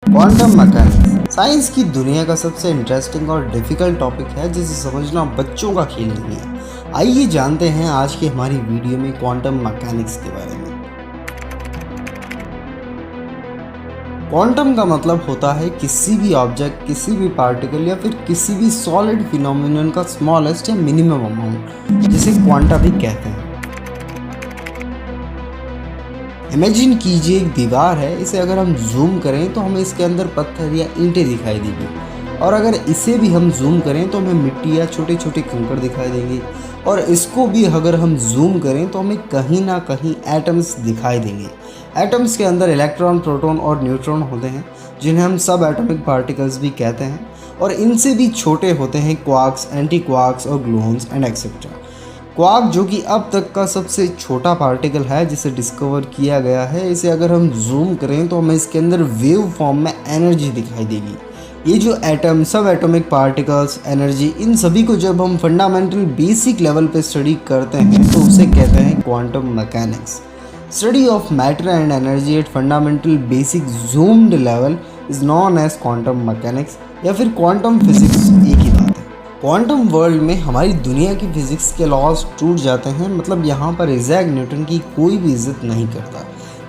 Quantum mechanics science की दुनिया का सबसे इंटरेस्टिंग और डिफिकल्ट टॉपिक है जिसे समझना बच्चों का खेल नहीं है। आइए जानते हैं आज की हमारी वीडियो में क्वांटम मैकेनिक्स के बारे में। क्वांटम का मतलब होता है किसी भी ऑब्जेक्ट, किसी भी पार्टिकल या फिर किसी भी सॉलिड फिनोमिनन का स्मॉलेस्ट या मिनिमम अमाउंट, जिसे क्वांटा भी कहते हैं। इमेजिन कीजिए एक दीवार है, इसे अगर हम जूम करें तो हमें इसके अंदर पत्थर या ईंटें दिखाई देंगी, और अगर इसे भी हम जूम करें तो हमें मिट्टी या छोटे छोटे कंकड़ दिखाई देंगे, और इसको भी अगर हम जूम करें तो हमें कहीं ना कहीं एटम्स दिखाई देंगे। एटम्स के अंदर इलेक्ट्रॉन, प्रोटॉन और न्यूट्रॉन होते हैं, जिन्हें हम सब एटॉमिक पार्टिकल्स भी कहते हैं, और इनसे भी छोटे होते हैं क्वार्क्स, एंटी क्वार्क्स और ग्लूऑन्स एंड एक्सेट्रा। क्वार्क, जो कि अब तक का सबसे छोटा पार्टिकल है जिसे डिस्कवर किया गया है, इसे अगर हम जूम करें तो हमें इसके अंदर वेव फॉर्म में एनर्जी दिखाई देगी। ये जो एटम, सब एटॉमिक पार्टिकल्स, एनर्जी, इन सभी को जब हम फंडामेंटल बेसिक लेवल पे स्टडी करते हैं तो उसे कहते हैं quantum mechanics. Study of matter and energy at fundamental basic zoomed level is known as quantum mechanics या फिर क्वांटम फिजिक्स, एक ही बात है। क्वांटम वर्ल्ड में हमारी दुनिया की फिजिक्स के लॉज टूट जाते हैं, मतलब यहाँ पर इज़ैक न्यूटन की कोई भी इज्जत नहीं करता।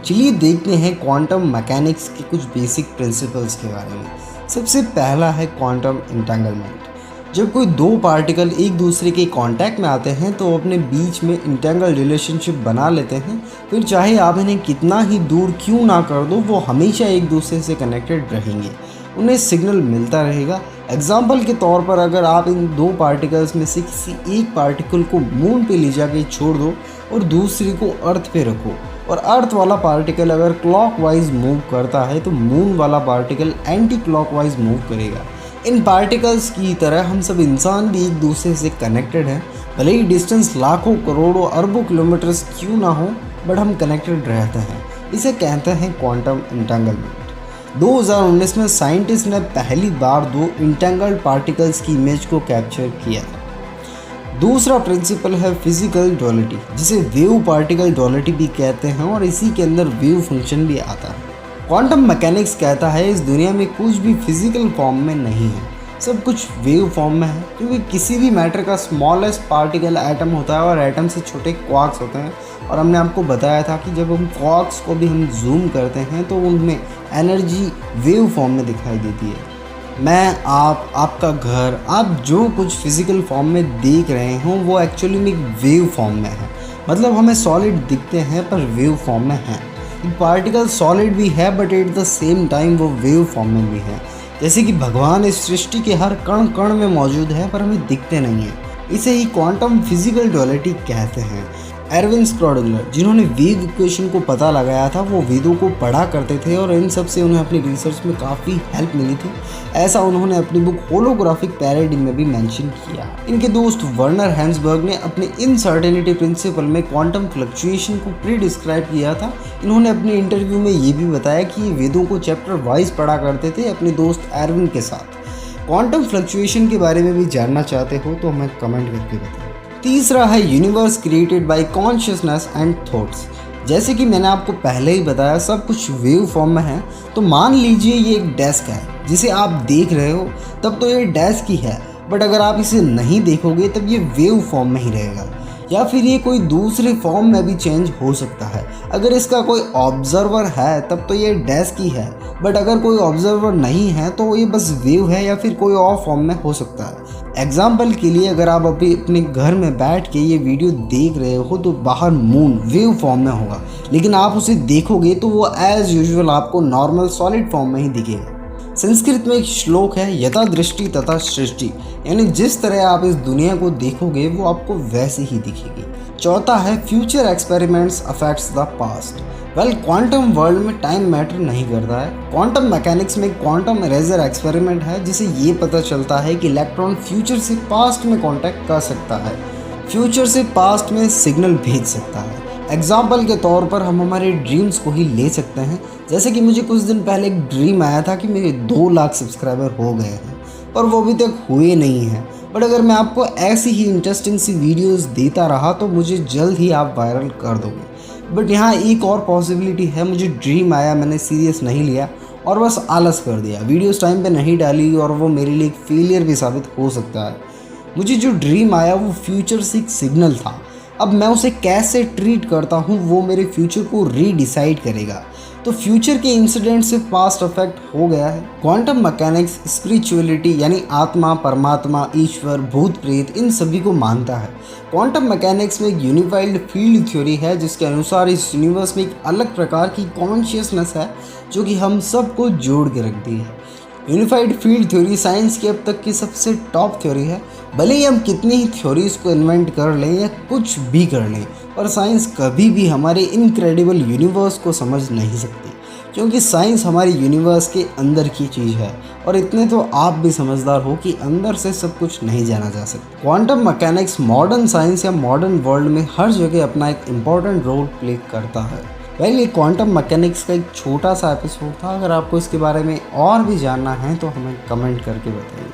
चलिए देखते हैं क्वांटम मैकेनिक्स के कुछ बेसिक प्रिंसिपल्स के बारे में। सबसे पहला है क्वांटम इंटेंगलमेंट। जब कोई दो पार्टिकल एक दूसरे के कांटेक्ट में आते हैं तो अपने बीच में इंटेंगल रिलेशनशिप बना लेते हैं, फिर चाहे आप इन्हें कितना ही दूर क्यों ना कर दो, वो हमेशा एक दूसरे से कनेक्टेड रहेंगे, उन्हें सिग्नल मिलता रहेगा। एग्जाम्पल के तौर पर अगर आप इन दो पार्टिकल्स में से किसी एक पार्टिकल को मून पे ले जाके छोड़ दो और दूसरी को अर्थ पे रखो, और अर्थ वाला पार्टिकल अगर क्लॉकवाइज मूव करता है तो मून वाला पार्टिकल एंटी क्लॉकवाइज मूव करेगा। इन पार्टिकल्स की तरह हम सब इंसान भी एक दूसरे से कनेक्टेड हैं, भले ही डिस्टेंस लाखों, करोड़ों, अरबों किलोमीटर्स क्यों ना हो, बट हम कनेक्टेड रहते हैं। इसे कहते हैं क्वांटम इंटेंगलमेंट। 2019 में साइंटिस्ट ने पहली बार दो इंटेंगल्ड पार्टिकल्स की इमेज को कैप्चर किया था। दूसरा प्रिंसिपल है फिजिकल डुअलिटी, जिसे वेव पार्टिकल डुअलिटी भी कहते हैं, और इसी के अंदर वेव फंक्शन भी आता है। क्वांटम मैकेनिक्स कहता है इस दुनिया में कुछ भी फिजिकल फॉर्म में नहीं है, सब कुछ वेव फॉर्म में है, क्योंकि किसी भी मैटर का स्मॉलेस्ट पार्टिकल एटम होता है और एटम से छोटे क्वार्क्स होते हैं। और हमने आपको बताया था कि जब हम क्वार्क्स को भी हम जूम करते हैं तो उनमें एनर्जी वेव फॉर्म में दिखाई देती है। मैं, आप, आपका घर, आप जो कुछ फिजिकल फॉर्म में देख रहे हो वो एक्चुअली में एक वेव फॉर्म में है, मतलब हमें सॉलिड दिखते हैं पर वेव फॉर्म में है। पार्टिकल सॉलिड भी है but at the same time वो वेव फॉर्म में भी है। जैसे कि भगवान इस सृष्टि के हर कण कण में मौजूद है पर हमें दिखते नहीं है। इसे ही क्वांटम फिजिकल डुअलिटी कहते हैं। एरविन स्क्रॉडिंगर, जिन्होंने वेव इक्वेशन को पता लगाया था, वो वेदों को पढ़ा करते थे और इन सब से उन्हें अपनी रिसर्च में काफ़ी हेल्प मिली थी। ऐसा उन्होंने अपनी बुक होलोग्राफिक पैराडिग्म में भी मेंशन किया। इनके दोस्त वर्नर हेंसबर्ग ने अपने इनसर्टेनिटी प्रिंसिपल में क्वांटम फ्लक्चुएशन को प्री डिस्क्राइब किया था। इन्होंने अपने इंटरव्यू में ये भी बताया कि ये वेदों को चैप्टर वाइज पढ़ा करते थे अपने दोस्त एरविन के साथ। क्वांटम फ्लक्चुएशन के बारे में भी जानना चाहते हो तो हमें कमेंट करके बताएं। तीसरा है universe created by consciousness and thoughts. जैसे कि मैंने आपको पहले ही बताया, सब कुछ वेव फॉर्म में है। तो मान लीजिए ये एक डेस्क है जिसे आप देख रहे हो, तब तो ये डेस्क ही है, बट अगर आप इसे नहीं देखोगे तब ये वेव फॉर्म में ही रहेगा, या फिर ये कोई दूसरे फॉर्म में भी चेंज हो सकता है। अगर इसका कोई ऑब्जर्वर है तब तो ये डेस्क ही है, बट अगर कोई ऑब्जर्वर नहीं है तो ये बस वेव है या फिर कोई और फॉर्म में हो सकता है। एग्जाम्पल के लिए अगर आप अभी अपने घर में बैठ के ये वीडियो देख रहे हो तो बाहर मून वेव फॉर्म में होगा, लेकिन आप उसे देखोगे तो वो एज यूजुअल आपको नॉर्मल सॉलिड फॉर्म में ही दिखेगा। संस्कृत में एक श्लोक है, यथा दृष्टि तथा सृष्टि, यानी जिस तरह आप इस दुनिया को देखोगे वो आपको वैसे ही दिखेगी। चौथा है future experiments affects the past. Well, quantum world में टाइम मैटर नहीं करता है। क्वांटम मैकेनिक्स में क्वांटम इरेजर एक्सपेरिमेंट है, जिसे ये पता चलता है कि इलेक्ट्रॉन फ्यूचर से पास्ट में कांटेक्ट कर सकता है, फ्यूचर से पास्ट में सिग्नल भेज सकता है। एग्जाम्पल के तौर पर हम हमारे ड्रीम्स को ही ले सकते हैं। जैसे कि मुझे कुछ दिन पहले एक ड्रीम आया था कि मेरे 2 लाख सब्सक्राइबर हो गए हैं, पर वो अभी तक हुए नहीं हैं। बट अगर मैं आपको ऐसी ही इंटरेस्टिंग सी वीडियोस देता रहा तो मुझे जल्द ही आप वायरल कर दोगे। बट यहाँ एक और पॉसिबिलिटी है, मुझे ड्रीम आया, मैंने सीरियस नहीं लिया और बस आलस कर दिया, वीडियोस टाइम पे नहीं डाली और वो मेरे लिए एक फेलियर भी साबित हो सकता है। मुझे जो ड्रीम आया वो फ्यूचर से एक सिग्नल था। अब मैं उसे कैसे ट्रीट करता हूँ वो मेरे फ्यूचर को रीडिसाइड करेगा। तो फ्यूचर के इंसिडेंट से पास्ट अफेक्ट हो गया है। क्वांटम मैकेनिक्स स्पिरिचुअलिटी यानी आत्मा, परमात्मा, ईश्वर, भूत प्रेत इन सभी को मानता है। क्वांटम मैकेनिक्स में एक यूनिफाइड फील्ड थ्योरी है जिसके अनुसार इस यूनिवर्स में एक अलग प्रकार की कॉन्शियसनेस है जो कि हम सबको जोड़ के रखती है। यूनिफाइड फील्ड थ्योरी साइंस की अब तक की सबसे टॉप थ्योरी है। भले ही हम कितनी ही थ्योरीज को इन्वेंट कर लें या कुछ भी कर लें, पर साइंस कभी भी हमारे इनक्रेडिबल यूनिवर्स को समझ नहीं सकती, क्योंकि साइंस हमारे यूनिवर्स के अंदर की चीज़ है। और इतने तो आप भी समझदार हो कि अंदर से सब कुछ नहीं जाना जा सकता। क्वांटम मैकेनिक्स मॉडर्न साइंस या मॉडर्न वर्ल्ड में हर जगह अपना एक इम्पॉर्टेंट रोल प्ले करता है। ये क्वांटम मैकेनिक्स का एक छोटा सा एपिसोड था। अगर आपको इसके बारे में और भी जानना है तो हमें कमेंट करके बताइए।